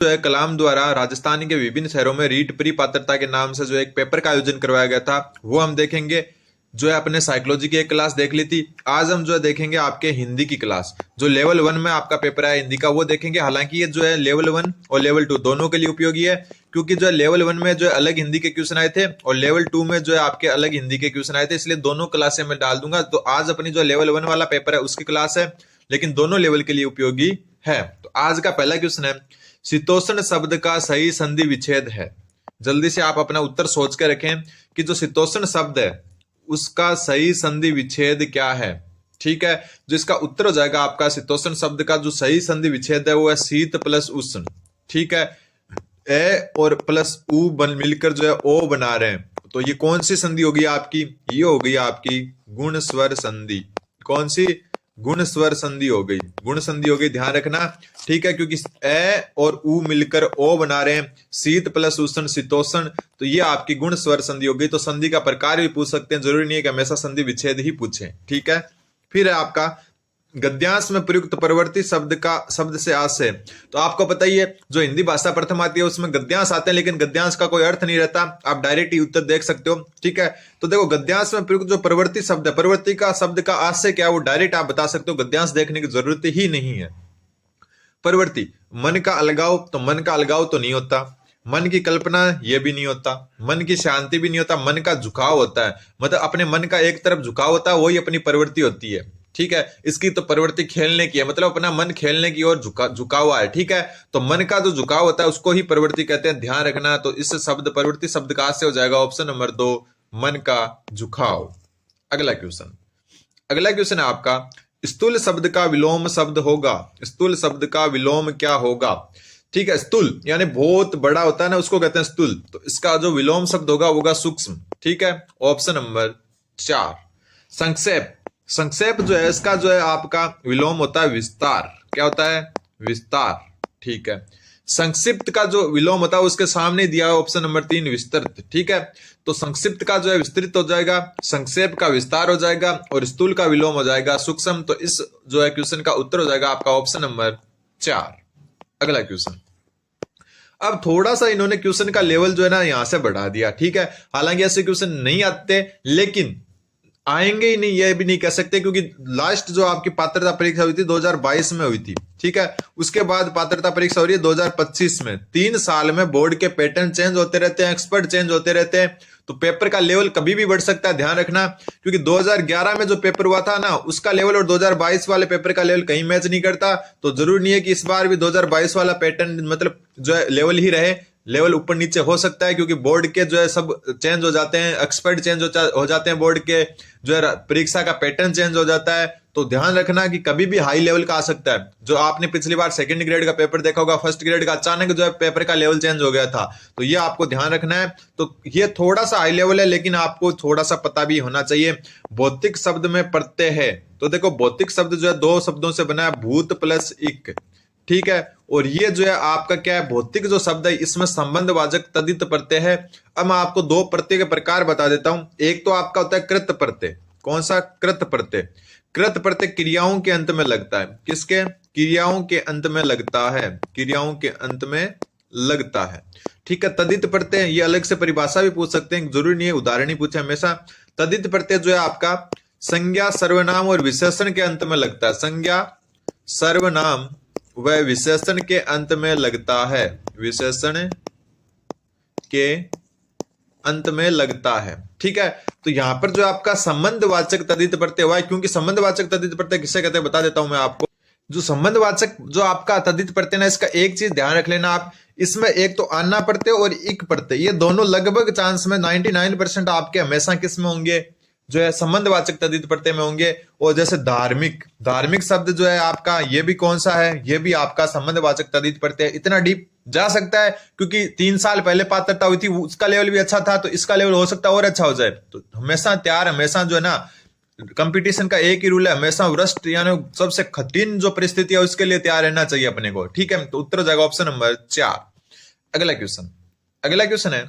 जो है कलाम द्वारा राजस्थान के विभिन्न शहरों में रीट प्री पात्रता के नाम से जो एक पेपर का आयोजन करवाया गया था, वो हम देखेंगे। जो है अपने साइकोलॉजी की एक क्लास देख ली थी। आज हम जो है देखेंगे आपके हिंदी की क्लास, जो लेवल 1 में आपका पेपर है हिंदी का, वो देखेंगे। हालांकि ये जो है लेवल 1 और लेवल 2 दोनों के लिए उपयोगी है, क्योंकि जो है लेवल 1 में जो है अलग हिंदी के क्वेश्चन आए थे और लेवल 2 में जो है आपके अलग हिंदी के क्वेश्चन आए थे, इसलिए दोनों क्लासें मैं डाल दूंगा। तो आज अपनी जो लेवल 1 वाला पेपर है उसकी क्लास है, लेकिन दोनों लेवल के लिए उपयोगी है। तो आज का पहला क्वेश्चन है, शीतोष्ण शब्द का सही संधि विच्छेद है। जल्दी से आप अपना उत्तर सोच के रखें कि जो शीतोष्ण शब्द है उसका सही संधि विच्छेद क्या है। ठीक है, जो इसका उत्तर हो जाएगा आपका शीतोष्ण शब्द का जो सही संधि विच्छेद है वो है शीत प्लस उष्ण। ठीक है, ए और प्लस उ बन मिलकर जो है ओ बना रहे हैं, तो ये कौन सी संधि होगी आपकी? ये हो गई आपकी गुण स्वर संधि। कौन सी? गुण स्वर संधि हो गई, गुण संधि हो गई, ध्यान रखना। ठीक है, क्योंकि ए और उ मिलकर ओ बना रहे हैं, शीत प्लस उष्ण शीतोष्ण, तो ये आपकी गुण स्वर संधि हो गई। तो संधि का प्रकार भी पूछ सकते हैं, जरूरी नहीं है कि हमेशा संधि विच्छेद ही पूछें। ठीक है, फिर है आपका गद्यांश में प्रयुक्त परवर्ती शब्द से आशय। तो आपको पता ही है जो हिंदी भाषा प्रथम आती है उसमें गद्यांश आते हैं, लेकिन गद्यांश का कोई अर्थ नहीं रहता, आप डायरेक्ट ही उत्तर देख सकते हो। ठीक है, तो देखो गद्यांश में प्रयुक्त जो परवर्ती शब्द है, परवर्ती का शब्द का आशय क्या है वो डायरेक्ट आप बता सकते हो, गद्यांश देखने की जरूरत ही नहीं है। परवर्ती, मन का अलगाव, तो मन का अलगाव तो नहीं होता। मन की कल्पना, ये भी नहीं होता। मन की शांति भी नहीं होता। मन का झुकाव होता है, मतलब अपने मन का एक तरफ झुकाव होता है, वही अपनी प्रवृत्ति होती है। ठीक है, इसकी तो प्रवृत्ति खेलने की है, मतलब अपना मन खेलने की ओर झुका हुआ है। ठीक है, तो मन का जो झुकाव होता है उसको ही प्रवृत्ति कहते हैं, ध्यान रखना। तो इस शब्द प्रवृत्ति शब्द का से हो जाएगा ऑप्शन नंबर 2, मन का झुकाव। अगला क्वेश्चन है आपका, स्थूल शब्द का विलोम शब्द होगा। स्थूल शब्द का विलोम क्या होगा? ठीक है, स्थूल यानी बहुत बड़ा होता है ना, उसको कहते हैं स्थूल, तो इसका जो विलोम शब्द होगा सूक्ष्म। ठीक है, ऑप्शन नंबर 4। संक्षेप, संक्षेप जो है इसका जो है आपका विलोम होता है विस्तार। क्या होता है? विस्तार। ठीक है, संक्षिप्त का जो विलोम होता है उसके सामने दिया है ऑप्शन नंबर 3, विस्तृत। ठीक है, तो संक्षिप्त का जो है विस्तृत हो जाएगा, संक्षेप का विस्तार हो जाएगा और स्थूल का विलोम हो जाएगा सूक्ष्म। तो इस जो है क्वेश्चन का उत्तर हो जाएगा आपका ऑप्शन नंबर 4। अगला क्वेश्चन, अब थोड़ा सा इन्होंने क्वेश्चन का लेवल जो है ना यहां से बढ़ा दिया। ठीक है, हालांकि ऐसे क्वेश्चन नहीं आते, लेकिन आएंगे ही नहीं ये भी नहीं कह सकते, क्योंकि लास्ट जो आपकी पात्रता परीक्षा हुई थी 2022 में हुई थी। ठीक है, उसके बाद पात्रता परीक्षा हो रही है 2025 में। 3 साल में बोर्ड के पैटर्न चेंज होते रहते हैं, एक्सपर्ट चेंज होते रहते हैं, तो पेपर का लेवल कभी भी बढ़ सकता है, ध्यान रखना। क्योंकि 2011 में जो पेपर हुआ था ना उसका लेवल और 2022 वाले पेपर का लेवल कहीं मैच नहीं करता, तो जरूरी नहीं है कि इस बार भी 2022 वाला पैटर्न मतलब जो है लेवल ही रहे, लेवल ऊपर नीचे हो सकता है, क्योंकि बोर्ड के जो है सब चेंज हो जाते हैं, एक्सपर्ट चेंज हो जाते हैं, बोर्ड के जो है परीक्षा का पैटर्न चेंज हो जाता है। तो ध्यान रखना कि कभी भी हाई लेवल का आ सकता है। जो आपने पिछली बार सेकंड ग्रेड का पेपर देखा होगा, फर्स्ट ग्रेड का अचानक जो है पेपर का लेवल चेंज हो गया था, तो ये आपको ध्यान रखना है। तो ये थोड़ा सा हाई लेवल है, लेकिन आपको थोड़ा सा पता भी होना चाहिए। भौतिक शब्द में प्रत्यय है, तो देखो भौतिक शब्द जो है 2 शब्दों से बना है, भूत प्लस इक। ठीक है, और ये जो है आपका क्या है, भौतिक जो शब्द है इसमें संबंधवाचक तद्धित प्रत्यय है। अब मैं आपको 2 प्रत्यय के प्रकार बता देता हूं। एक तो आपका होता है कृत प्रत्यय। कौन सा? कृत प्रत्यय। कृत प्रत्यय क्रियाओं के अंत में लगता है। किसके? क्रियाओं के अंत में लगता है, क्रियाओं के अंत में लगता है। ठीक है, तद्धित प्रत्यय ये अलग से परिभाषा भी पूछ सकते हैं, जरूरी नहीं है उदाहरण ही पूछे हमेशा। तद्धित प्रत्यय जो है आपका संज्ञा सर्वनाम और विशेषण के अंत में लगता है। संज्ञा सर्वनाम वह विशेषण के अंत में लगता है, विशेषण के अंत में लगता है। ठीक है, तो यहां पर जो आपका संबंधवाचक तद्धित प्रत्यय हुआ है, क्योंकि संबंधवाचक तद्धित प्रत्यय किसे कहते हैं बता देता हूं मैं आपको। जो संबंधवाचक जो आपका तद्धित प्रत्यय ना, इसका एक चीज ध्यान रख लेना आप, इसमें एक तो आना प्रत्यय और इक प्रत्यय, ये दोनों लगभग चांस में 99% आपके हमेशा किस में होंगे, जो है संबंधवाचक तद्धित प्रत्यय में होंगे। और जैसे धार्मिक, धार्मिक शब्द जो है आपका ये भी कौन सा है, ये भी आपका संबंधवाचक तद्धित प्रत्यय। इतना डीप जा सकता है क्योंकि 3 साल पहले पात्रता हुई थी, उसका लेवल भी अच्छा था, तो इसका लेवल हो सकता है और अच्छा हो जाए। तो हमेशा तैयार, हमेशा जो है ना कंपटीशन का एक ही रूल है, हमेशा वृष्ट यानी सबसे कठिन जो परिस्थिति है उसके लिए तैयार रहना चाहिए अपने को। ठीक है, तो उत्तर हो जाएगा ऑप्शन नंबर 4। अगला क्वेश्चन है,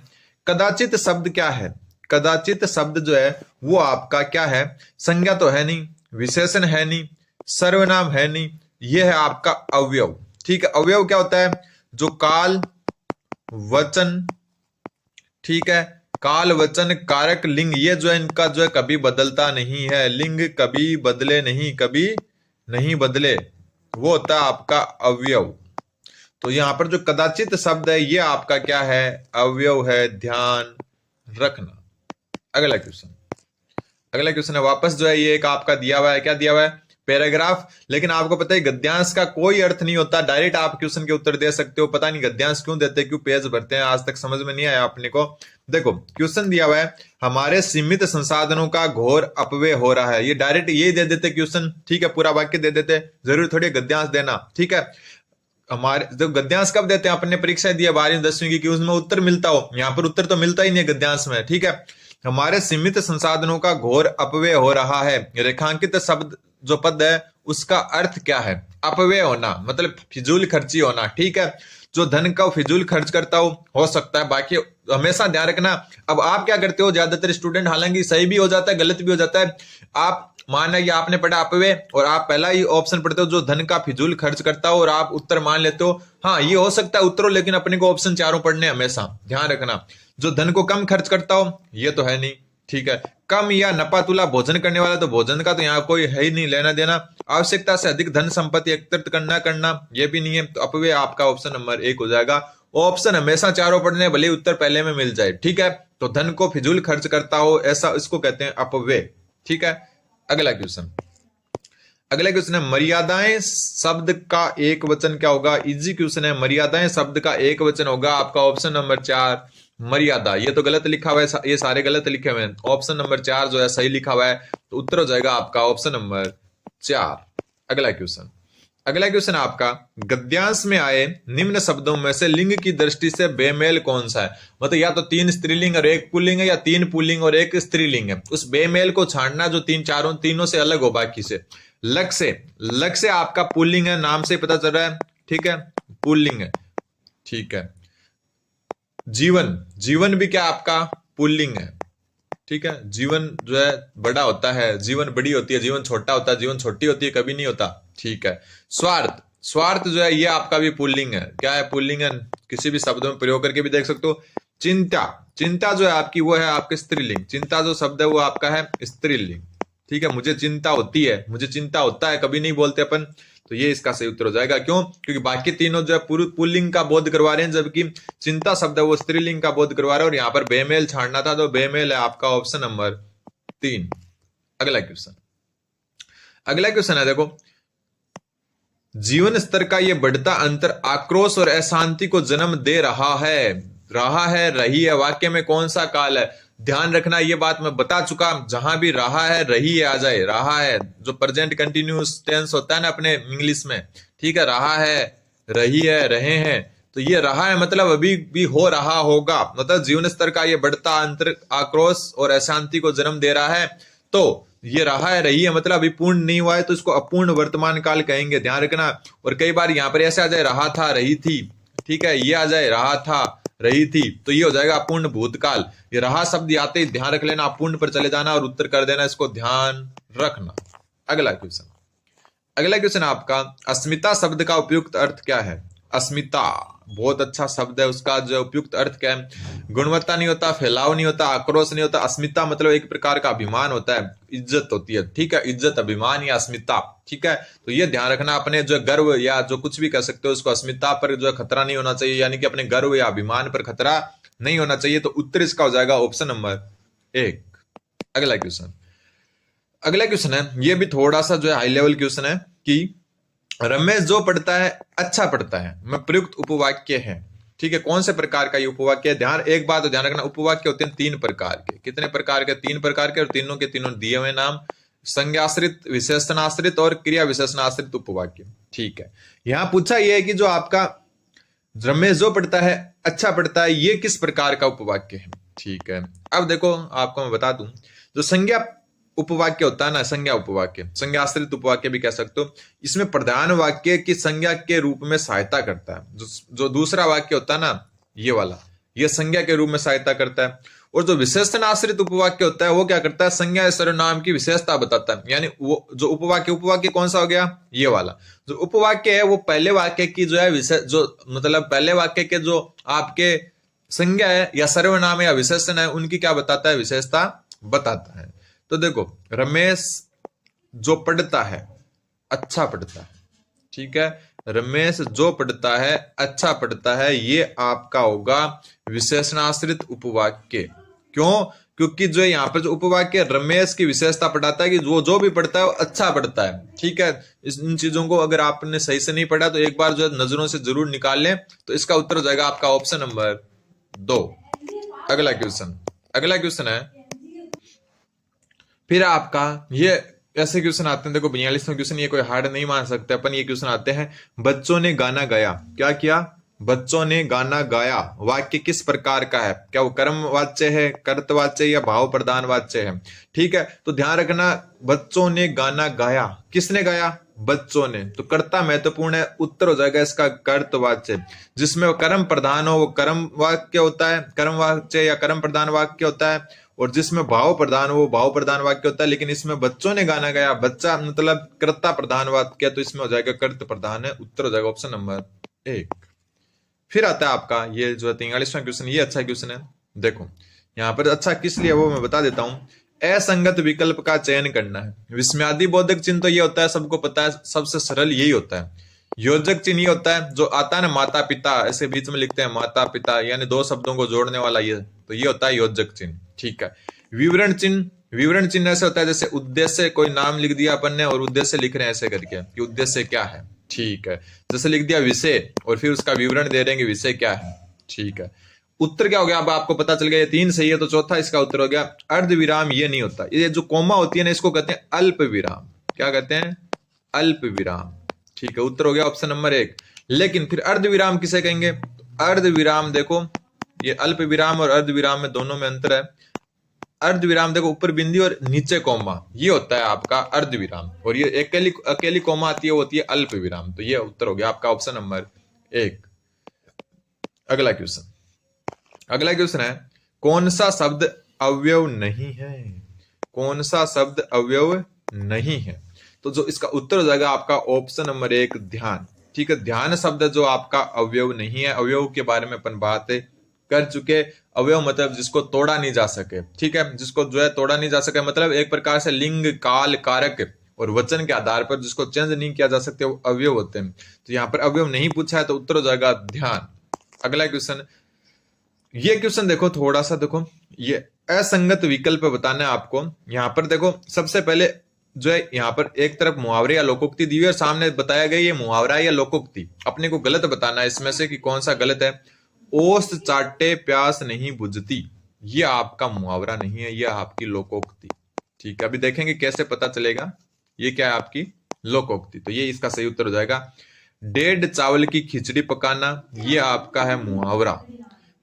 कदाचित शब्द क्या है? कदाचित शब्द जो है वो आपका क्या है? संज्ञा तो है नहीं, विशेषण है नहीं, सर्वनाम है नहीं, यह है आपका अवयव। ठीक है, अवयव क्या होता है? जो काल वचन, ठीक है, काल वचन कारक लिंग, ये जो है इनका जो है कभी बदलता नहीं है, लिंग कभी बदले नहीं, कभी नहीं बदले, वो होता है आपका अवयव। तो यहां पर जो कदाचित शब्द है ये आपका क्या है, अवयव है, ध्यान रखना। अगला क्वेश्चन, अगला क्वेश्चन है वापस जो है ये एक आपका दिया हुआ है, क्या दिया हुआ है, पैराग्राफ। लेकिन आपको पता है गद्यांश का कोई अर्थ नहीं होता, डायरेक्ट आप क्वेश्चन के उत्तर दे सकते हो। पता नहीं गद्यांश क्यों देते, क्यों पेज भरते हैं, आज तक समझ में नहीं आया अपने को। देखो क्वेश्चन दिया हुआ है, हमारे सीमित संसाधनों का घोर अपव्यय हो रहा है, ये डायरेक्ट ये दे देते क्वेश्चन, ठीक है, पूरा वाक्य दे देते, जरूरी थोड़ी गद्यांश देना, ठीक है। हमारे जो गद्यांश कब देते हैं, अपने परीक्षा दिया 12वीं 10वीं की, कि उसमें उत्तर मिलता हो, यहाँ पर उत्तर तो मिलता ही नहीं गद्यांश में, ठीक है। हमारे सीमित संसाधनों का घोर अपव्यय हो रहा है, रेखांकित शब्द जो पद है उसका अर्थ क्या है, अपव्यय होना मतलब फिजूल खर्ची होना, ठीक है। जो धन का फिजूल खर्च करता हो सकता है, बाकी हमेशा ध्यान रखना। अब आप क्या करते हो, ज्यादातर स्टूडेंट, हालांकि सही भी हो जाता है गलत भी हो जाता है, आप माना कि आपने पढ़ा अपव्यय और आप पहला ही ऑप्शन पढ़ते हो जो धन का फिजूल खर्च करता हो, और आप उत्तर मान लेते हो, हाँ ये हो सकता है उत्तर हो, लेकिन अपने को ऑप्शन चारों पढ़ने, हमेशा ध्यान रखना। जो धन को कम खर्च करता हो ये तो है नहीं, ठीक है। कम या नपा तुला भोजन करने वाला, तो भोजन का तो यहाँ कोई है ही नहीं लेना देना। आवश्यकता से अधिक धन संपत्ति एकत्रित करना ये भी नहीं है, तो अपव्यय आपका ऑप्शन नंबर 1 हो जाएगा। ऑप्शन हमेशा चारों पढ़ने, भले उत्तर पहले में मिल जाए, ठीक है। तो धन को फिजूल खर्च करता हो ऐसा, इसको कहते हैं अपव्यय, ठीक है। अगला क्वेश्चन, अगला क्वेश्चन है मर्यादाएं शब्द का एक वचन क्या होगा, इजी क्वेश्चन है। मर्यादाएं शब्द का एक वचन होगा आपका ऑप्शन नंबर 4 मर्यादा। ये तो गलत लिखा हुआ है, ये सारे गलत लिखे हुए हैं, ऑप्शन नंबर 4 जो है सही लिखा हुआ है, तो उत्तर हो जाएगा आपका ऑप्शन नंबर 4। अगला क्वेश्चन, अगला क्वेश्चन आपका गद्यांश में आए निम्न शब्दों में से लिंग की दृष्टि से बेमेल कौन सा है, मतलब या तो 3 स्त्रीलिंग और 1 पुल्लिंग है, या 3 पुल्लिंग और 1 स्त्रीलिंग है। उस बेमेल को छांटना जो तीनों से अलग हो बाकी से। लग से आपका पुल्लिंग है, नाम से पता चल रहा है, ठीक है, पुल्लिंग है, ठीक है। जीवन भी क्या आपका पुल्लिंग है, ठीक है। जीवन जो है बड़ा होता है, जीवन बड़ी होती है, जीवन छोटा होता है, जीवन छोटी होती है, कभी नहीं होता, ठीक है। स्वार्थ जो है ये आपका भी पुल्लिंग है, क्या है, पुल्लिंग है, किसी भी शब्दों में प्रयोग करके भी देख सकते हो। चिंता जो है आपकी वो है आपके स्त्रीलिंग, चिंता जो शब्द है वो आपका है स्त्रीलिंग, ठीक है। मुझे चिंता होती है, मुझे चिंता होता है, कभी नहीं बोलते अपन, तो ये इसका सही उत्तर हो जाएगा। क्यों, क्योंकि बाकी तीनों जो है पुल्लिंग का बोध करवा रहे हैं, जबकि चिंता शब्द है वो स्त्रीलिंग का बोध करवा रहे हैं, और यहां पर बेमेल छाड़ना था, तो बेमेल है आपका ऑप्शन नंबर 3। अगला क्वेश्चन, अगला क्वेश्चन है देखो, जीवन स्तर का ये बढ़ता अंतर आक्रोश और अशांति को जन्म दे रहा है, रही है, वाक्य में कौन सा काल है। ध्यान रखना, ये बात मैं बता चुका, जहां भी रहा है रही है आ जाए, रहा है जो प्रेजेंट कंटिन्यूअस टेंस होता है ना अपने इंग्लिश में, ठीक है, रहा है, रही है, रहे हैं, तो ये रहा है मतलब अभी भी हो रहा होगा, मतलब जीवन स्तर का ये बढ़ता अंतर आक्रोश और अशांति को जन्म दे रहा है। तो ये रहा है, रही है मतलब अभी पूर्ण नहीं हुआ है, तो इसको अपूर्ण वर्तमान काल कहेंगे, ध्यान रखना। और कई बार यहाँ पर ऐसे आ जाए रहा था, रही थी, ठीक है, ये आ जाए रहा था, रही थी, तो ये हो जाएगा अपूर्ण भूतकाल। ये रहा शब्द आते ही ध्यान रख लेना, अपूर्ण पर चले जाना और उत्तर कर देना, इसको ध्यान रखना। अगला क्वेश्चन, अगला क्वेश्चन आपका अस्मिता शब्द का उपयुक्त अर्थ क्या है। अस्मिता बहुत अच्छा शब्द है, उसका जो उपयुक्त अर्थ क्या है, गुणवत्ता नहीं होता, फैलाव नहीं होता, आक्रोश नहीं होता। अस्मिता मतलब एक प्रकार का अभिमान होता है, इज्जत होती है, ठीक है, इज्जत, अभिमान या अस्मिता, ठीक है। तो ये ध्यान रखना, अपने जो गर्व या जो कुछ भी कह सकते हो उसको, अस्मिता पर जो खतरा नहीं होना चाहिए, यानी कि अपने गर्व या अभिमान पर खतरा नहीं होना चाहिए, तो उत्तर इसका हो जाएगा ऑप्शन नंबर 1। अगला क्वेश्चन, अगला क्वेश्चन है, ये भी थोड़ा सा जो है हाई लेवल क्वेश्चन है कि रमेश जो पढ़ता है अच्छा पढ़ता है में प्रयुक्त उपवाक्य है, ठीक है, कौन से प्रकार का ये उपवाक्य है। ध्यान, एक बात ध्यान रखना, उपवाक्य होते हैं 3 प्रकार के, कितने प्रकार के, 3 प्रकार के, और तीनों के तीनों दिए हुए नाम, संज्ञाश्रित, विशेषणाश्रित और क्रिया विशेषणाश्रित उपवाक्य, ठीक है। यहां पूछा यह है कि जो आपका रमेश जो पढ़ता है अच्छा पढ़ता है, ये किस प्रकार का उपवाक्य है, ठीक है। अब देखो आपको मैं बता दूं, जो संज्ञा उपवाक्य होता है ना, संज्ञा उपवाक्य, संज्ञाश्रित उपवाक्य भी कह सकते हो, इसमें प्रधान वाक्य की संज्ञा के रूप में सहायता करता है। जो दूसरा वाक्य होता है ना, ये वाला, यह संज्ञा के रूप में सहायता करता है। और जो विशेषण आश्रित उपवाक्य होता है वो क्या करता है, संज्ञा या सर्वनाम की विशेषता बताता है। यानी वो जो उपवाक्य कौन सा हो गया, ये वाला जो उपवाक्य है वो पहले वाक्य की जो है विशेष, जो मतलब पहले वाक्य के जो आपके संज्ञा है या सर्वनाम है या विशेषण है उनकी क्या बताता है, विशेषता बताता है। तो देखो, रमेश जो पढ़ता है अच्छा पढ़ता है, ठीक है, रमेश जो पढ़ता है अच्छा पढ़ता है, ये आपका होगा विशेषणाश्रित उपवाक्य। क्यों, क्योंकि जो यहाँ पर जो उपवाक्य रमेश की विशेषता पढ़ाता है कि वो जो भी पढ़ता है वो अच्छा पढ़ता है, ठीक है। इन चीजों को अगर आपने सही से नहीं पढ़ा तो एक बार जो है नजरों से जरूर निकाल लें। तो इसका उत्तर हो जाएगा आपका ऑप्शन नंबर 2। अगला क्वेश्चन है फिर आपका ये ऐसे क्वेश्चन आते हैं, देखो 42वां क्वेश्चन, ये कोई हार्ड नहीं मान सकते अपन। ये क्वेश्चन आते हैं, बच्चों ने गाना गाया, क्या किया, बच्चों ने गाना गाया, वाक्य किस प्रकार का है, क्या वो कर्मवाच्य है, कर्तवाच्य या भाव प्रधान वाच्य है। ठीक है, तो ध्यान रखना, बच्चों ने गाना गाया, किसने गाया, बच्चों ने, तो कर्ता महत्वपूर्ण है, उत्तर हो जाएगा इसका कर्तवाच्य। जिसमें कर्म प्रधान हो वो कर्म वाक्य होता है, कर्म वाच्य या कर्म प्रधान वाक्य होता है, और जिसमें भाव प्रधान हो वो भाव प्रधान वाक्य होता है। लेकिन इसमें बच्चों ने गाना गाया, बच्चा मतलब कर्ता प्रधान वाक्य, तो इसमें हो जाएगा कर्त प्रधान है, उत्तर हो जाएगा ऑप्शन नंबर 1। फिर आता है आपका ये जो 43वां क्वेश्चन, ये अच्छा क्वेश्चन है। देखो यहाँ पर अच्छा किस लिए वो मैं बता देता हूं। असंगत विकल्प का चयन करना है। विस्मयादि बोधक चिन्ह तो ये होता है, सबको पता है, सबसे सरल यही होता है। योजक चिन्ह ये होता है जो आता है ना, माता पिता, ऐसे बीच में लिखते हैं माता पिता, यानी दो शब्दों को जोड़ने वाला, ये तो ये होता है योजक चिन्ह। ठीक है, विवरण चिन्ह ऐसे होता है जैसे उद्देश्य, कोई नाम लिख दिया अपन ने और उद्देश्य लिख रहे हैं ऐसे करके कि उद्देश्य क्या है। ठीक है, जैसे लिख दिया विषय और फिर उसका विवरण दे देंगे विषय क्या है। ठीक है, उत्तर क्या हो गया, अब आपको पता चल गया ये 3 सही है, तो चौथा इसका उत्तर हो गया अर्ध विराम। ये नहीं होता, ये जो कोमा होती है ना, इसको कहते हैं अल्प विराम। क्या कहते हैं, अल्प विराम। ठीक है, उत्तर हो गया ऑप्शन नंबर 1। लेकिन फिर अर्ध विराम किसे कहेंगे, अर्ध विराम देखो, ये अल्प विराम और अर्ध विराम में दोनों में अंतर है। अर्ध विराम देखो ऊपर बिंदी और नीचे कोमा, ये होता है आपका अर्ध विराम, और ये अकेली कोमा आती है वो होती है अल्प विराम। तो ये उत्तर हो गया आपका ऑप्शन नंबर 1। अगला क्वेश्चन है, कौन सा शब्द अवयव नहीं है, कौन सा शब्द अवयव नहीं है। तो जो इसका उत्तर हो जाएगा आपका ऑप्शन नंबर 1 ध्यान। ठीक है, ध्यान शब्द जो आपका अवयव नहीं है। अवयव के बारे में अपन बात कर चुके। अवयव मतलब जिसको तोड़ा नहीं जा सके। ठीक है, जिसको जो है तोड़ा नहीं जा सके, मतलब एक प्रकार से लिंग, काल, कारक और वचन के आधार पर जिसको चेंज नहीं किया जा सकते वो अवयव होते हैं। तो यहाँ पर अवयव नहीं पूछा है, तो उत्तर हो जाएगा ध्यान। अगला क्वेश्चन, ये क्वेश्चन देखो थोड़ा सा, देखो ये असंगत विकल्प बताना है आपको। यहाँ पर देखो सबसे पहले जो है यहाँ पर एक तरफ मुहावरे या लोकोक्ति दी हुई है और सामने बताया गया ये मुहावरा या लोकोक्ति। अपने को गलत बताना है इसमें से कि कौन सा गलत है। ओस चाटे प्यास नहीं बुझती, ये आपका मुहावरा नहीं है, ये आपकी लोकोक्ति। ठीक है, अभी देखेंगे कैसे पता चलेगा ये क्या है, आपकी लोकोक्ति। तो ये इसका सही उत्तर हो जाएगा। 1.5 चावल की खिचड़ी पकाना, ये आपका है मुहावरा।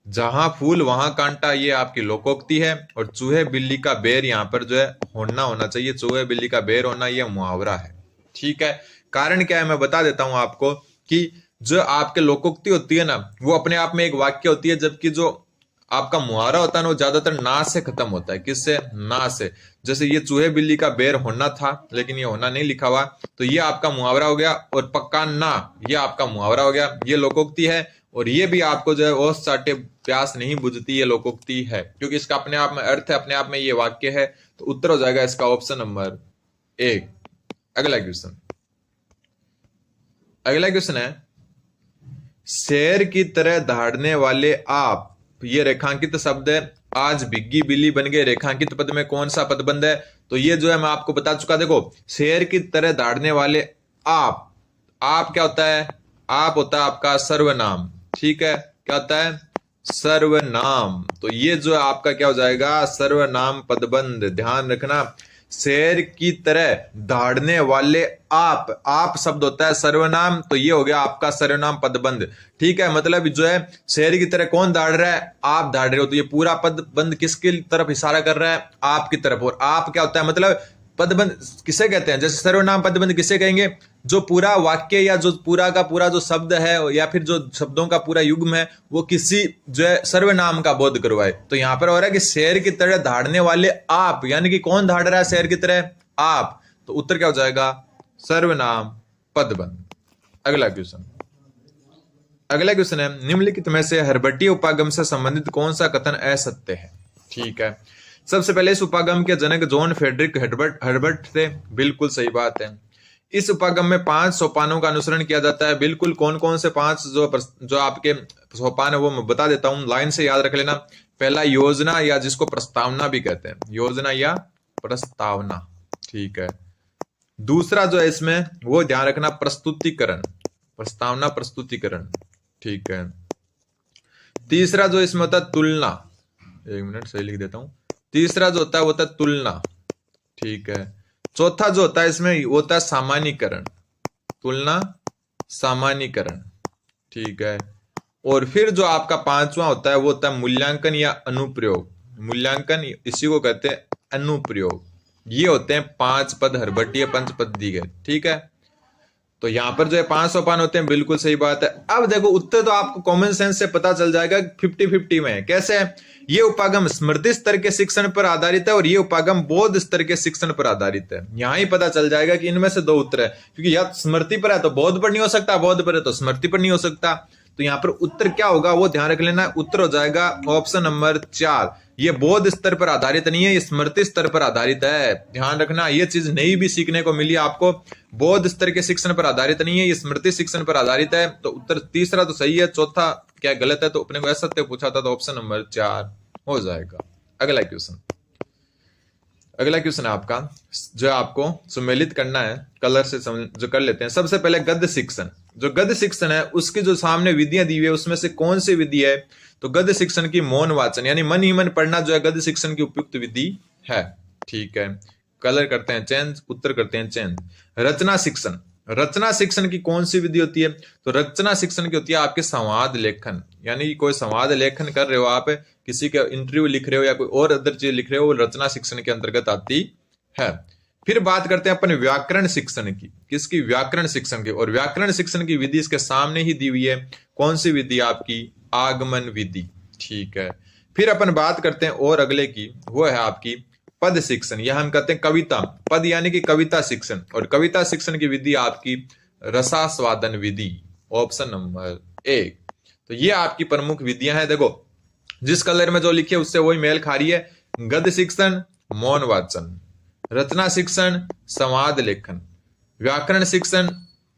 जहां फूल वहां कांटा, ये आपकी लोकोक्ति है। और चूहे बिल्ली का बेर यहाँ पर जो है होना चाहिए, चूहे बिल्ली का बेर होना, ये मुहावरा है। ठीक है, कारण क्या है मैं बता देता हूं आपको कि जो आपके लोकोक्ति होती है ना, वो अपने आप में एक वाक्य होती है, जबकि जो आपका मुहावरा होता है ना वो ज्यादातर ना से खत्म होता है। किससे, ना से। जैसे ये चूहे बिल्ली का बेर होना था लेकिन ये होना नहीं लिखा हुआ, तो ये आपका मुहावरा हो गया। और पक्का ना, ये आपका मुहावरा हो गया, ये लोकोक्ति है। और ये भी आपको जो है ओस चाटे प्यास नहीं बुझती, ये लोकोक्ति है, क्योंकि इसका अपने आप में अर्थ है, अपने आप में ये वाक्य है। तो उत्तर हो जाएगा इसका ऑप्शन नंबर 1। अगला क्वेश्चन है, शेर की तरह दहाड़ने वाले आप, ये रेखांकित शब्द है। आज भिग्गी बिल्ली बन गए, रेखांकित पद में कौन सा पदबंध है। तो ये जो है मैं आपको बता चुका। देखो शेर की तरह दहाड़ने वाले आप क्या होता है, आप होता है आपका सर्वनाम। ठीक है, क्या होता है, सर्वनाम। तो ये जो है आपका क्या हो जाएगा, सर्वनाम पदबंध। ध्यान रखना, शेर की तरह दहाड़ने वाले आप शब्द होता है सर्वनाम, तो ये हो गया आपका सर्वनाम पदबंध। ठीक है, मतलब जो है शेर की तरह कौन दहाड़ रहा है, आप दहाड़ रहे हो, तो ये पूरा पदबंध किसकी तरफ इशारा कर रहा है, आपकी तरफ। और आप क्या होता है, मतलब पदबंध किसे कहते हैं? जैसे सर्वनाम पदबंध किसे कहेंगे? जो पूरा वाक्य या जो पूरा का पूरा जो शब्द है या फिर जो शब्दों का पूरा युग्म है वो किसी जो है सर्वनाम का बोध करवाए। तो यहां पर हो रहा है कि शेर की तरह दहाड़ने वाले आप, यानी कि कौन दहाड़ रहा है शेर की तरह? आप। तो उत्तर क्या हो जाएगा? सर्वनाम पदबंध। अगला क्वेश्चन है, निम्नलिखित में से हर्बटीय उपागम से संबंधित कौन सा कथन असत्य है? ठीक है, सबसे पहले इस उपागम के जनक जॉन फ्रेडरिक हर्बर्ट थे। बिल्कुल सही बात है। इस उपागम में 5 सोपानों का अनुसरण किया जाता है। बिल्कुल, कौन कौन से 5 जो आपके सोपान है वो मैं बता देता हूं, लाइन से याद रख लेना। पहला योजना, या जिसको प्रस्तावना भी कहते हैं, योजना या प्रस्तावना। ठीक है। दूसरा जो है इसमें वो ध्यान रखना, प्रस्तुतिकरण, प्रस्तावना प्रस्तुतिकरण। ठीक है। तीसरा जो इसमें होता है तुलना, 1 मिनट सही लिख देता हूं। तीसरा जो होता है वो होता है तुलना। ठीक है। चौथा जो होता है इसमें वो होता है सामान्यीकरण, तुलना सामान्यीकरण। ठीक है। और फिर जो आपका 5वां होता है वो होता है मूल्यांकन या अनुप्रयोग। मूल्यांकन, इसी को कहते हैं अनुप्रयोग। ये होते हैं 5 पद हर्बटीय पंचपदी के। ठीक है। तो यहां पर जो है 5 सोपान होते हैं। बिल्कुल सही बात है। अब देखो उत्तर तो आपको कॉमन सेंस से पता चल जाएगा, 50-50 में है। कैसे है? ये उपागम स्मृति स्तर के शिक्षण पर आधारित है और ये उपागम बोध स्तर के शिक्षण पर आधारित है। यहां ही पता चल जाएगा कि इनमें से 2 उत्तर है, क्योंकि या स्मृति पर है तो बोध पर नहीं हो सकता, बोध पर है तो स्मृति पर नहीं हो सकता। तो यहां पर उत्तर क्या होगा वो ध्यान रख लेना। उत्तर हो जाएगा ऑप्शन नंबर 4। ये बोध स्तर पर आधारित नहीं है, ये स्मृति स्तर पर आधारित है। ध्यान रखना, ये चीज नई भी सीखने को मिली आपको। बोध स्तर के शिक्षण पर आधारित नहीं है, ये स्मृति शिक्षण पर आधारित है। तो उत्तर तीसरा तो सही है, चौथा क्या गलत है? तो अपने को असत्य पूछा था, तो ऑप्शन नंबर 4 हो जाएगा। अगला क्वेश्चन है आपका, जो आपको सुमेलित करना है कलर से जो कर लेते हैं। सबसे पहले गद्य शिक्षण। जो गद्य शिक्षण है उसकी जो सामने विधियां दी हुई है उसमें से कौन सी विधि है? तो गद्य शिक्षण की मौन वाचन, यानी मन ही मन पढ़ना जो है गद्य शिक्षण की उपयुक्त विधि है। ठीक है। कलर करते हैं चेंज, उत्तर करते हैं चेंज। रचना शिक्षण। रचना शिक्षण की कौन सी विधि होती है? तो रचना शिक्षण की होती है आपके संवाद लेखन, यानी कि कोई संवाद लेखन कर रहे हो आप, किसी का इंटरव्यू लिख रहे हो या कोई और अदर चीज लिख रहे हो, वो रचना शिक्षण के अंतर्गत आती है। फिर बात करते हैं अपन व्याकरण शिक्षण की। किसकी? व्याकरण शिक्षण की। और व्याकरण शिक्षण की विधि इसके सामने ही दी हुई है। कौन सी विधि? आपकी आगमन विधि। ठीक है। फिर अपन बात करते हैं और अगले की, वो है आपकी पद शिक्षण। यह हम कहते हैं कविता, पद यानी कि कविता शिक्षण। और कविता शिक्षण की विधि आपकी रसास्वादन विधि, ऑप्शन नंबर 1। तो ये आपकी प्रमुख विधियां हैं। देखो जिस कलर में जो लिखी है उससे वही मेल खा रही है। गद्य शिक्षण मौन वाचन, रचना शिक्षण संवाद लेखन, व्याकरण शिक्षण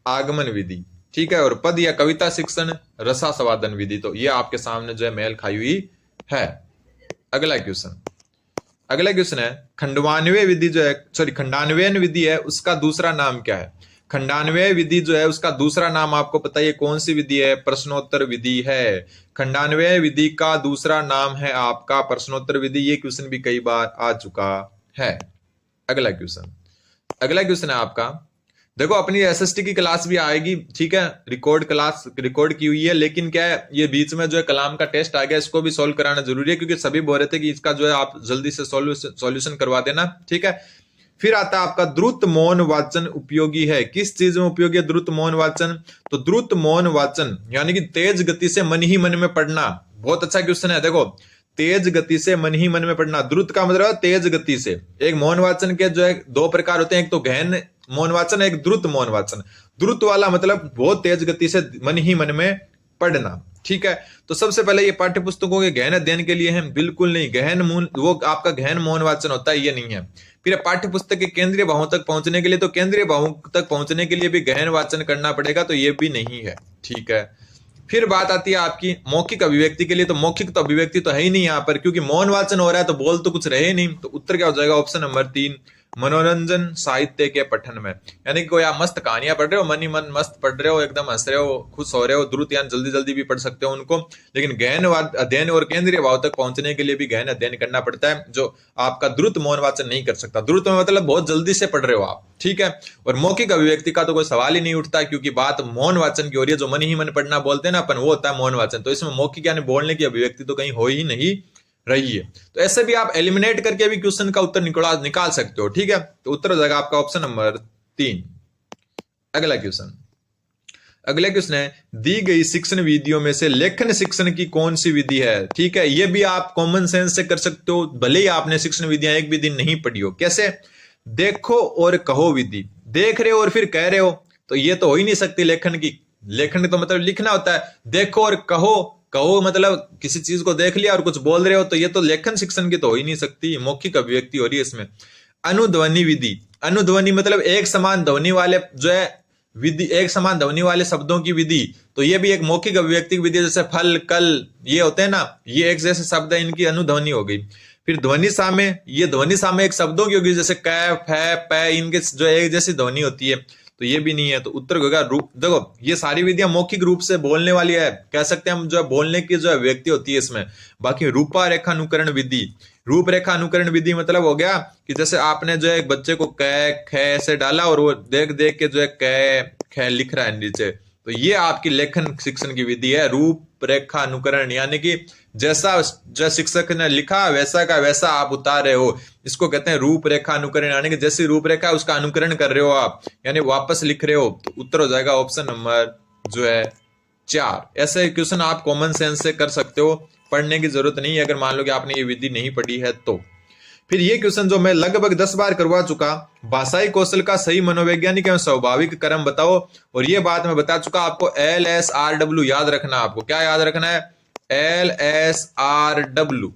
आगमन विधि। ठीक है। और पद या कविता शिक्षण रसास्वादन विधि। तो ये आपके सामने जो है मेल खाई हुई है। अगला क्वेश्चन है खंडवान्वय विधि जो है, सॉरी खंडान्वयन विधि है, उसका दूसरा नाम क्या है? खंडान्वय विधि जो है उसका दूसरा नाम आपको पता है कौन सी विधि है? प्रश्नोत्तर विधि है। खंडान्वय विधि का दूसरा नाम है आपका प्रश्नोत्तर विधि। ये क्वेश्चन भी कई बार आ चुका है। अगला क्वेश्चन है आपका, देखो अपनी एसएसटी की क्लास भी आएगी। ठीक है। क्लास रिकॉर्ड की हुई है, लेकिन क्या है ये बीच में जो है कलाम का टेस्ट आ गया, इसको भी सॉल्व कराना जरूरी है, क्योंकि सभी बोल रहे थे कि इसका जो है आप जल्दी से सॉल्यूशन करवा देना। ठीक है। फिर आता है आपका द्रुत मौन वाचन उपयोगी है। किस चीज में उपयोगी है द्रुत मौन वाचन? तो द्रुत मौन वाचन यानी कि तेज गति से मन ही मन में पढ़ना। बहुत अच्छा क्वेश्चन है। देखो तेज गति से मन ही मन में पढ़ना, द्रुत का मतलब तेज गति से। एक मौन वाचन के जो है 2 प्रकार होते हैं, एक तो गहन मौन वाचन, एक द्रुत मौन वाचन। द्रुत वाला मतलब बहुत तेज गति से मन ही मन में पढ़ना। ठीक है। तो सबसे पहले ये पाठ्य पुस्तकों के गहन अध्ययन के लिए है? बिल्कुल नहीं। गहन मौन वो आपका गहन मौन वाचन होता है, ये नहीं है। फिर पाठ्य पुस्तक के केंद्रीय भावों तक पहुंचने के लिए, तो केंद्रीय भावों तक पहुंचने के लिए भी गहन वाचन करना पड़ेगा, तो ये भी नहीं है। ठीक है। फिर बात आती है आपकी मौखिक अभिव्यक्ति के लिए। तो मौखिक तो अभिव्यक्ति तो है ही नहीं यहाँ पर, क्योंकि मौन वाचन हो रहा है तो बोल तो कुछ रहे नहीं। तो उत्तर क्या हो जाएगा? ऑप्शन नंबर 3 मनोरंजन साहित्य के पठन में, यानी कि कोई आप मस्त कहानियां पढ़ रहे हो, मन ही मन मस्त पढ़ रहे हो, एकदम हंस रहे हो, खुश हो रहे हो, द्रुत यानी जल्दी जल्दी भी पढ़ सकते हो उनको। लेकिन गहन अध्ययन और केंद्रीय भाव तक पहुंचने के लिए भी गहन अध्ययन करना पड़ता है, जो आपका द्रुत मौन वाचन नहीं कर सकता। द्रुत में मतलब बहुत जल्दी से पढ़ रहे हो आप। ठीक है। और मौखिक अभिव्यक्ति का तो कोई सवाल ही नहीं उठता, क्योंकि बात मौन वाचन की हो रही है। जो मन ही मन पढ़ना बोलते हैं ना अपन, वो होता है मौन वाचन। तो इसमें मौखिक यानी बोलने की अभिव्यक्ति तो कहीं हो ही नहीं रही है। तो ऐसे भी आप एलिमिनेट करके भी क्वेश्चन का उत्तर निकाल सकते हो। ठीक है, तो उत्तर हो जाएगा आपका ऑप्शन नंबर 3। अगला क्वेश्चन है, दी गई शिक्षण विधियों में से लेखन शिक्षण की कौन सी विधि है? ठीक है, ये भी आप कॉमन सेंस से कर सकते हो, भले ही आपने शिक्षण विधियां एक भी दिन नहीं पढ़ी हो। कैसे? देखो और कहो विधि। देख रहे हो और फिर कह रहे हो, तो ये तो हो ही नहीं सकती लेखन की। लेखन तो मतलब लिखना होता है। देखो और कहो, कहो मतलब किसी चीज को देख लिया और कुछ बोल रहे हो, तो ये तो लेखन शिक्षण की तो हो ही नहीं सकती, मौखिक अभिव्यक्ति हो रही है इसमें। अनुध्वनि विधि, अनुध्वनि मतलब एक समान ध्वनि वाले जो है विधि, एक समान ध्वनि वाले शब्दों की विधि, तो ये भी एक मौखिक अभिव्यक्ति की विधि है। जैसे फल, कल, ये होते हैं ना, ये एक जैसे शब्द है, इनकी अनुध्वनि हो गई। फिर ध्वनि सामे, ये ध्वनि सामे एक शब्दों की होगी, जैसे कै, फै, पै, इनके जो एक जैसी ध्वनि होती है, तो ये भी नहीं है। तो उत्तर होगा रूप। देखो ये सारी विधियां मौखिक रूप से बोलने वाली है, कह सकते हैं हम, जो है बोलने की जो है व्यक्ति होती है इसमें। बाकी रूपा रेखा अनुकरण विधि, रूपरेखा अनुकरण विधि मतलब हो गया कि जैसे आपने जो है एक बच्चे को कै, खे से डाला और वो देख देख के जो है कै, खे लिख रहा है नीचे, तो ये आपकी लेखन शिक्षण की विधि है, रूपरेखा अनुकरण। यानी कि जैसा जो शिक्षक ने लिखा वैसा का वैसा आप उतार रहे हो, इसको कहते हैं रूपरेखा अनुकरण। यानी कि जैसी रूपरेखा है उसका अनुकरण कर रहे हो आप, यानी वापस लिख रहे हो। तो उत्तर हो जाएगा ऑप्शन नंबर जो है 4। ऐसे क्वेश्चन आप कॉमन सेंस से कर सकते हो, पढ़ने की जरूरत नहीं है अगर मान लो कि आपने ये विधि नहीं पढ़ी है तो। फिर ये क्वेश्चन जो मैं लगभग 10 बार करवा चुका, भाषाई कौशल का सही मनोवैज्ञानिक एवं स्वाभाविक क्रम बताओ। और ये बात मैं बता चुका आपको, LSRW याद रखना। आपको क्या याद रखना है? LSRW।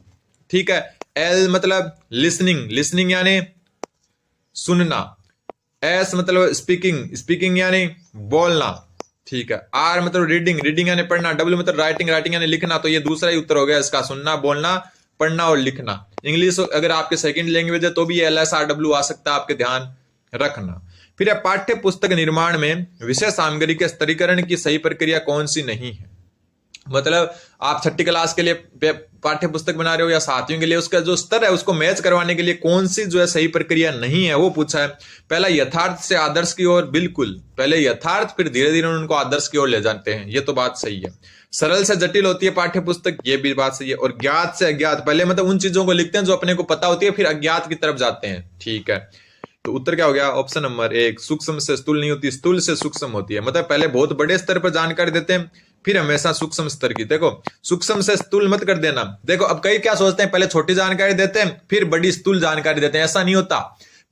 ठीक है, L मतलब लिसनिंग, लिसनिंग यानी सुनना। S मतलब स्पीकिंग, स्पीकिंग यानी बोलना। ठीक है, R मतलब रीडिंग, रीडिंग यानी पढ़ना। W मतलब राइटिंग, राइटिंग यानी लिखना। तो ये दूसरा ही उत्तर हो गया इसका, सुनना, बोलना, पढ़ना और लिखना। इंग्लिश अगर आपके सेकंड लैंग्वेज है तो भी LSRW आ सकता है, आपके ध्यान रखना। फिर पाठ्य पुस्तक निर्माण में विषय सामग्री के स्तरीकरण की सही प्रक्रिया कौन सी नहीं है? मतलब आप 6ठी क्लास के लिए पाठ्य पुस्तक बना रहे हो या 7वीं के लिए, उसका जो स्तर है उसको मैच करवाने के लिए कौन सी जो है सही प्रक्रिया नहीं है, वो पूछा है। पहला यथार्थ से आदर्श की ओर, बिल्कुल पहले यथार्थ फिर धीरे धीरे उनको आदर्श की ओर ले जाते हैं, ये तो बात सही है। सरल से जटिल होती है पाठ्य पुस्तक, ये भी बात सही है। और ज्ञात से अज्ञात, पहले मतलब उन चीजों को लिखते हैं जो अपने को पता होती है, फिर अज्ञात की तरफ जाते हैं। ठीक है, तो उत्तर क्या हो गया? Option number 1। सूक्ष्म से स्थूल नहीं होती, स्थूल से सूक्ष्म होती है। मतलब पहले बहुत बड़े स्तर पर जानकारी देते हैं, फिर हमेशा सूक्ष्म स्तर की। देखो सूक्ष्म से स्थूल मत कर देना। देखो अब कई क्या सोचते हैं, पहले छोटी जानकारी देते हैं फिर बड़ी स्थूल जानकारी देते हैं, ऐसा नहीं होता।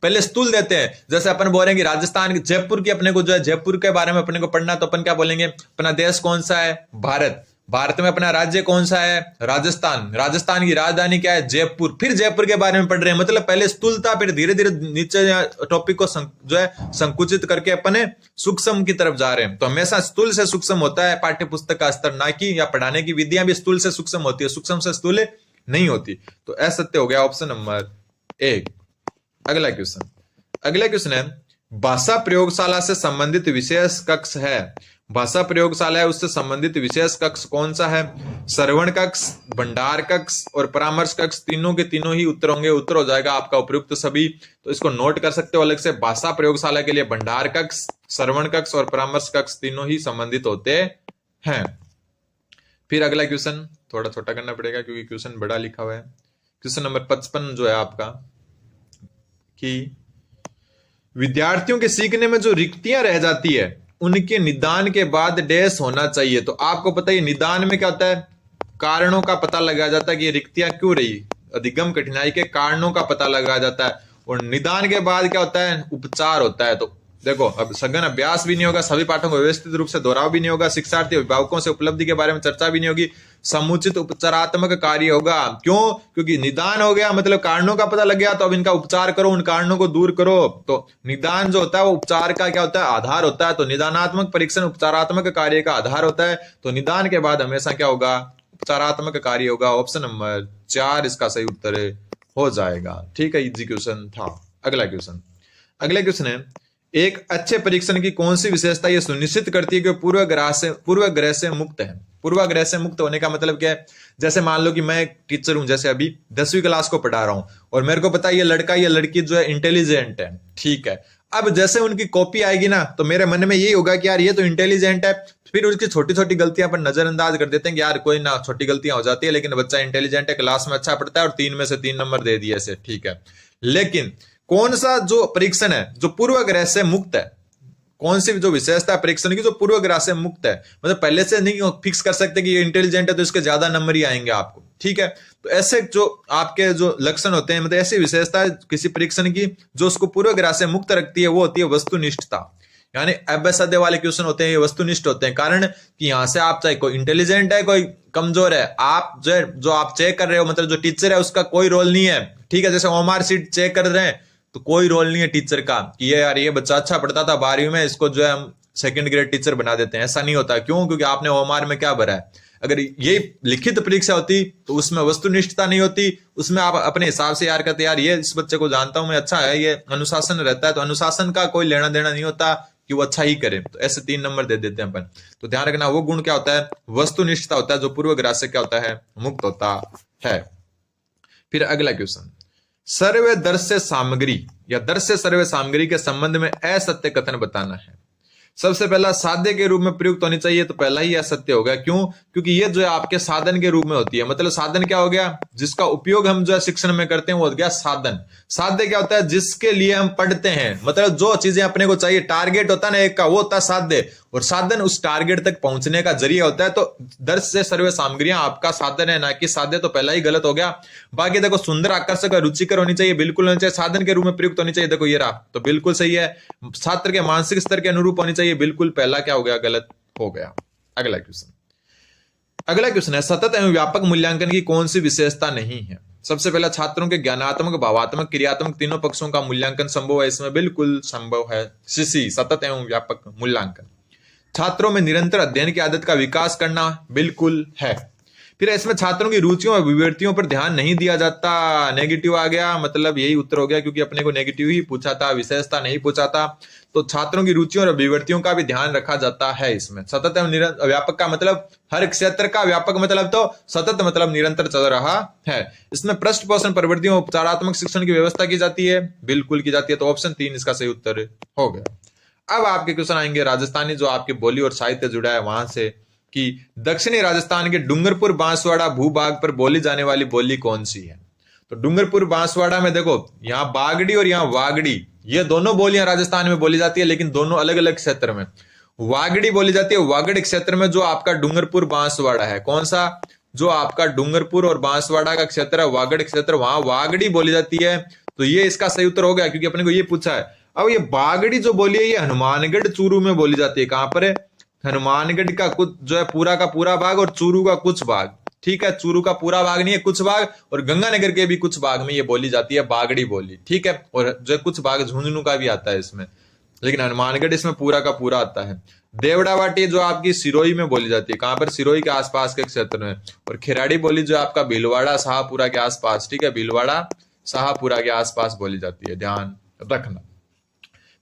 पहले स्थूल देते हैं। जैसे अपन बोलेंगे राजस्थान, जयपुर की, अपने को जो है जयपुर के बारे में अपने को पढ़ना, तो अपन क्या बोलेंगे? अपना देश कौन सा है? भारत। भारत में अपना राज्य कौन सा है? राजस्थान। राजस्थान की राजधानी क्या है? जयपुर। फिर जयपुर के बारे में पढ़ रहे हैं। मतलब पहले स्थूलता, फिर धीरे धीरे नीचे टॉपिक को जो है संकुचित करके अपने सूक्ष्म की तरफ जा रहे हैं। तो हमेशा स्थूल से सूक्ष्म होता है पाठ्य पुस्तक का स्तर, ना कि या पढ़ाने की विधियां भी स्थूल से सूक्ष्म होती है, सूक्ष्म से स्थूल नहीं होती। तो असत्य हो गया ऑप्शन नंबर 1। अगला क्वेश्चन है, भाषा प्रयोगशाला से संबंधित विशेष कक्ष है। भाषा प्रयोगशाला है, उससे संबंधित विशेष कक्ष कौन सा है? श्रवण कक्ष, भंडार कक्ष और परामर्श कक्ष, तीनों के तीनों ही उत्तर होंगे। उत्तर हो जाएगा आपका उपयुक्त सभी। तो इसको नोट कर सकते हो अलग से। भाषा प्रयोगशाला के लिए भंडार कक्ष, श्रवण कक्ष और परामर्श कक्ष तीनों ही संबंधित होते हैं। फिर अगला क्वेश्चन थोड़ा छोटा करना पड़ेगा क्योंकि क्वेश्चन बड़ा लिखा हुआ है। क्वेश्चन नंबर 55 जो है आपका, कि विद्यार्थियों के सीखने में जो रिक्तियां रह जाती है उनके निदान के बाद डैश होना चाहिए। तो आपको पता है निदान में क्या होता है? कारणों का पता लगाया जाता है कि ये रिक्तियां क्यों रही, अधिगम कठिनाई के कारणों का पता लगाया जाता है। और निदान के बाद क्या होता है? उपचार होता है। तो देखो अब सघन अभ्यास भी नहीं होगा, सभी पाठों को व्यवस्थित रूप से दोहराव भी नहीं होगा, शिक्षार्थी अभिभावकों से उपलब्धि के बारे में चर्चा भी नहीं होगी, समुचित उपचारात्मक कार्य होगा। क्यों? क्योंकि निदान हो गया मतलब कारणों का पता लग गया, तो अब इनका उपचार करो, उन कारणों को दूर करो। तो निदान जो होता है वो उपचार का क्या होता है? आधार होता है। तो निदानात्मक परीक्षण उपचारात्मक कार्य का आधार होता है। तो निदान के बाद हमेशा क्या होगा? उपचारात्मक कार्य होगा। ऑप्शन नंबर 4 इसका सही उत्तर हो जाएगा। ठीक है, इजी क्वेश्चन था। अगला क्वेश्चन है, एक अच्छे परीक्षण की कौन सी विशेषता ये सुनिश्चित करती है कि पूर्वाग्रह से मुक्त है? पूर्वाग्रह से मुक्त होने का मतलब क्या है? जैसे मान लो कि मैं टीचर हूं, जैसे अभी 10वीं क्लास को पढ़ा रहा हूं और मेरे को पता है ये लड़का या लड़की जो है इंटेलिजेंट है। ठीक है, अब जैसे उनकी कॉपी आएगी ना, तो मेरे मन में यही होगा कि यार ये तो इंटेलिजेंट है, फिर उसकी छोटी छोटी गलतियां पर नजरअंदाज कर देते हैं कि यार कोई ना, छोटी गलतियां हो जाती है, लेकिन बच्चा इंटेलिजेंट है, क्लास में अच्छा पढ़ता है और 3 में से 3 नंबर दे दिए इसे, ठीक है। लेकिन कौन सा जो परीक्षण है जो पूर्वाग्रह से मुक्त है, कौन सी जो विशेषता परीक्षण की जो पूर्वाग्रह से मुक्त है, मतलब पहले से नहीं फिक्स कर सकते कि ये इंटेलिजेंट है तो इसके ज्यादा नंबर ही आएंगे आपको, ठीक है। तो ऐसे जो आपके जो लक्षण होते हैं, मतलब ऐसी विशेषता किसी परीक्षण की जो उसको पूर्वाग्रह से मुक्त रखती है, वो होती है वस्तुनिष्ठता। यानी अभ्यासाध्य वाले क्वेश्चन होते हैं ये वस्तुनिष्ठ होते हैं, कारण कि यहां से आप चाहे कोई इंटेलिजेंट है कोई कमजोर है, आप जो आप चेक कर रहे हो, मतलब जो टीचर है उसका कोई रोल नहीं है, ठीक है। जैसे ओएमआर शीट चेक कर रहे हैं तो कोई रोल नहीं है टीचर का कि ये यार ये बच्चा अच्छा पढ़ता था 12वीं में, इसको जो है हम सेकंड ग्रेड टीचर बना देते हैं, ऐसा नहीं होता। क्यों? क्योंकि आपने ओएमआर में क्या भरा है। अगर ये लिखित परीक्षा होती तो उसमें वस्तुनिष्ठता नहीं होती, उसमें आप अपने हिसाब से यार कहते यार ये इस बच्चे को जानता हूं मैं, अच्छा है, ये अनुशासन रहता है, तो अनुशासन का कोई लेना देना नहीं होता कि वो अच्छा ही करे, तो ऐसे 3 नंबर दे देते हैं अपन। तो ध्यान रखना वो गुण क्या होता है, वस्तुनिष्ठता होता है, जो पूर्वाग्रह से क्या होता है, मुक्त होता है। फिर अगला क्वेश्चन, सर्व दृश्य सामग्री या दृश्य सर्व सामग्री के संबंध में असत्य कथन बताना है। सबसे पहला साध्य के रूप में प्रयुक्त होनी चाहिए, तो पहला ही असत्य होगा। क्यों? क्योंकि ये जो है आपके साधन के रूप में होती है। मतलब साधन क्या हो गया, जिसका उपयोग हम जो है शिक्षण में करते हैं वो हो गया साधन। साध्य क्या होता है, जिसके लिए हम पढ़ते हैं, मतलब जो चीजें अपने को चाहिए, टारगेट होता है ना एक का, वो होता है साध्य, और साधन उस टारगेट तक पहुंचने का जरिया होता है। तो दृश्य सर्व सामग्रियां आपका साधन है, ना कि साध्य, तो पहला ही गलत हो गया। बाकी देखो सुंदर, आकर्षक, रुचिकर होनी चाहिए, बिल्कुल होनी चाहिए, साधन के रूप में प्रयुक्त होनी चाहिए, देखो ये रहा, तो बिल्कुल सही है। छात्र के मानसिक स्तर के अनुरूप होनी चाहिए, बिल्कुल पहला क्या हो गया, गलत हो गया। अगला क्वेश्चन है, सतत एवं व्यापक मूल्यांकन की कौन सी विशेषता नहीं है। सबसे पहला, छात्रों के ज्ञानात्मक, भावात्मक, क्रियात्मक तीनों पक्षों का मूल्यांकन संभव है, इसमें बिल्कुल संभव है। सीसी, सतत एवं व्यापक मूल्यांकन। छात्रों में निरंतर अध्ययन की आदत का विकास करना, बिल्कुल है। फिर इसमें छात्रों की रुचियों और विवृत्तियों पर ध्यान नहीं दिया जाता, नेगेटिव आ गया, मतलब यही उत्तर हो गया, क्योंकि अपने को नेगेटिव ही पूछा था, विशेषता नहीं पूछा था। तो छात्रों की रुचियों और विवृत्तियों का भी ध्यान रखा जाता है इसमें। सतत एवं व्यापक का मतलब हर क्षेत्र का, व्यापक मतलब तो सतत मतलब निरंतर चल रहा है। इसमें पृष्ठ पोषण प्रवृत्तियों, उपचारात्मक शिक्षण की व्यवस्था की जाती है, बिल्कुल की जाती है। तो ऑप्शन 3 इसका सही उत्तर हो गया। अब आपके क्वेश्चन आएंगे राजस्थानी, जो आपकी बोली और साहित्य जुड़ा है वहां से, कि दक्षिणी राजस्थान के डूंगरपुर बांसवाड़ा भूभाग पर बोली जाने वाली बोली कौन सी है। तो डूंगरपुर बांसवाड़ा में देखो, यहाँ बागड़ी और यहाँ वागड़ी, ये दोनों बोलियां राजस्थान में बोली जाती है, लेकिन दोनों अलग अलग क्षेत्र में। वागड़ी बोली जाती है वागड़ क्षेत्र में, जो आपका डूंगरपुर बांसवाड़ा है। कौन सा? जो आपका डूंगरपुर और बांसवाड़ा का क्षेत्र है, वागड़ क्षेत्र, वहां वागड़ी बोली जाती है। तो ये इसका सही उत्तर हो गया, क्योंकि अपने को ये पूछा है। अब ये बागड़ी जो बोली है, ये हनुमानगढ़ चूरू में बोली जाती है। कहां पर है? हनुमानगढ़ का कुछ जो है पूरा का पूरा भाग, और चूरू का कुछ भाग, ठीक है। चूरू का पूरा भाग नहीं है, कुछ भाग, और गंगानगर के भी कुछ भाग में ये बोली जाती है बागड़ी बोली, ठीक है। और जो कुछ भाग झुंझुनू का भी आता है इसमें, लेकिन हनुमानगढ़ इसमें पूरा का पूरा आता है। देवड़ावाटी जो आपकी सिरोही में बोली जाती है, कहां पर? सिरोही के आसपास के क्षेत्र में। और खिराड़ी बोली जो आपका भीलवाड़ा शाहपुरा के आसपास, ठीक है, भीलवाड़ा शाहपुरा के आसपास बोली जाती है, ध्यान रखना।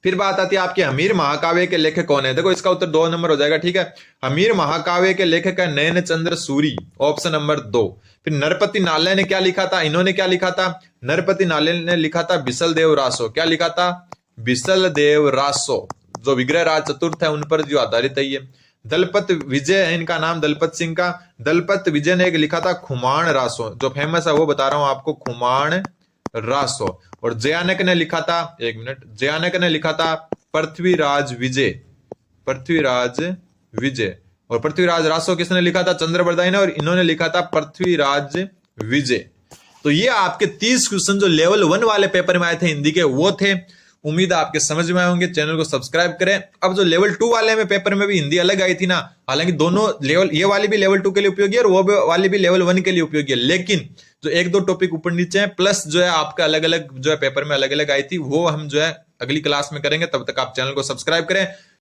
फिर बात आती है आपके हमीर महाकाव्य के लेखक कौन है। देखो इसका उत्तर 2 नंबर हो जाएगा, ठीक है। हमीर महाकाव्य के लेखक है नयन चंद्र सूरी, ऑप्शन नंबर 2। फिर नरपति नालय ने क्या लिखा था, इन्होंने क्या लिखा था? नरपति नालय ने लिखा था बिसल देव रासो। क्या लिखा था? बिसल देव रासो, जो विग्रह राज चतुर्थ है उन पर जो आधारित है ये। दलपत विजय है इनका नाम, दलपत सिंह का। दलपत विजय ने एक लिखा था खुमाण रासो, जो फेमस है वो बता रहा हूं आपको, खुमाण रासो। और जयानक ने लिखा था, एक मिनट, जयानक ने लिखा था पृथ्वीराज विजय, पृथ्वीराज विजय। और पृथ्वीराज रासो किसने लिखा था? चंद्रबरदाई ने, और इन्होंने लिखा था पृथ्वीराज विजय। तो ये आपके 30 क्वेश्चन जो लेवल 1 वाले पेपर में आए थे हिंदी के, वो थे। उम्मीद आपके समझ में आए होंगे। चैनल को सब्सक्राइब करें। अब जो लेवल 2 वाले में पेपर में भी हिंदी अलग आई थी ना, हालांकि दोनों लेवल, ये वाली भी लेवल 2 के लिए उपयोगी है और वो वाली भी लेवल 1 के लिए उपयोगी है, लेकिन जो 1-2 टॉपिक ऊपर नीचे हैं, प्लस जो है आपका अलग अलग जो है पेपर में अलग अलग आई थी, वो हम जो है अगली क्लास में करेंगे। तब तक आप चैनल को सब्सक्राइब करें।